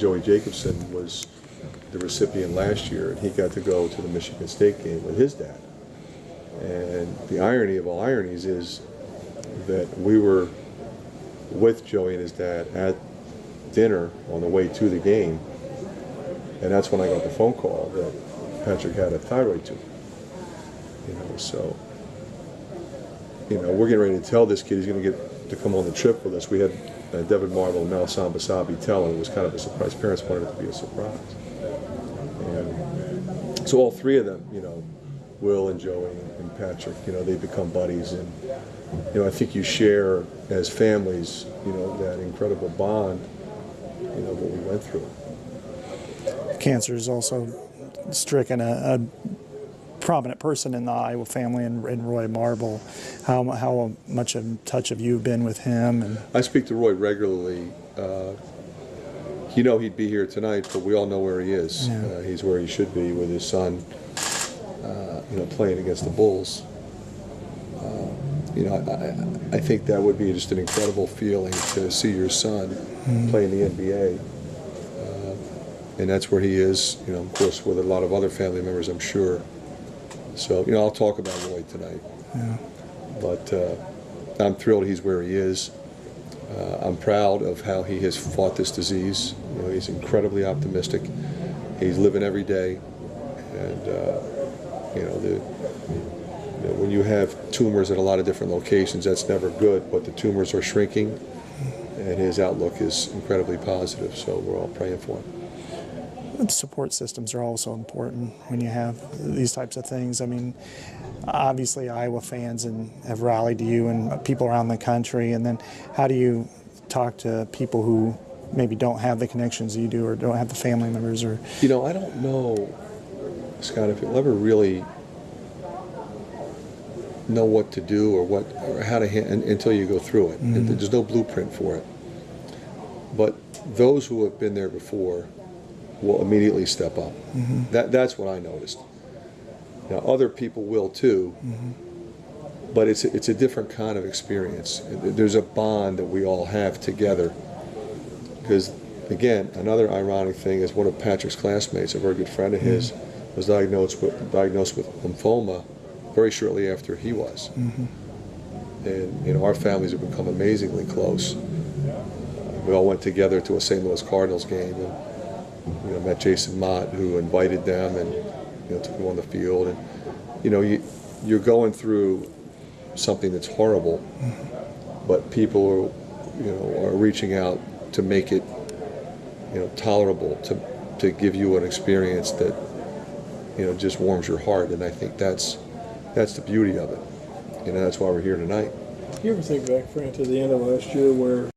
Joey Jacobson was the recipient last year, and he got to go to the Michigan State game with his dad. And the irony of all ironies is that we were with Joey and his dad at dinner on the way to the game, and that's when I got the phone call that Patrick had a thyroid tumor. So we're getting ready to tell this kid he's going to get to come on the trip with us. We had Devin Marvel and Mel Sambasabi tell, and it was kind of a surprise. Parents wanted it to be a surprise. And so all three of them, Will and Joey and Patrick, they become buddies. And, I think you share as families, that incredible bond, what we went through. Cancer is also stricken a prominent person in the Iowa family, and Roy Marble. How much in touch have you been with him? And I speak to Roy regularly. He'd be here tonight, but we all know where he is. Yeah. He's where he should be with his son, playing against the Bulls. I think that would be just an incredible feeling to see your son play in the NBA. And that's where he is, of course, with a lot of other family members, I'm sure. So, I'll talk about Roy tonight. Yeah. But I'm thrilled he's where he is. I'm proud of how he has fought this disease. He's incredibly optimistic. He's living every day. And, when you have tumors at a lot of different locations, that's never good, but the tumors are shrinking, and his outlook is incredibly positive, so we're all praying for him. Support systems are also important when you have these types of things. I mean, obviously Iowa fans have rallied to you and people around the country, and then how do you talk to people who maybe don't have the connections you do or don't have the family members? Or I don't know, Scott, if you'll ever really know what to do or how to until you go through it. There's no blueprint for it. But those who have been there before will immediately step up. That's what I noticed. Now other people will too, but it's a different kind of experience. There's a bond that we all have together. Because again, another ironic thing is one of Patrick's classmates, a very good friend of his, was diagnosed with lymphoma very shortly after he was. And our families have become amazingly close. We all went together to a St. Louis Cardinals game and met Jason Mott, who invited them and took them on the field. And you're going through something that's horrible, but people are reaching out to make it tolerable, to give you an experience that just warms your heart. And I think that's the beauty of it. That's why we're here tonight. You ever think back, Fran, to the end of last year where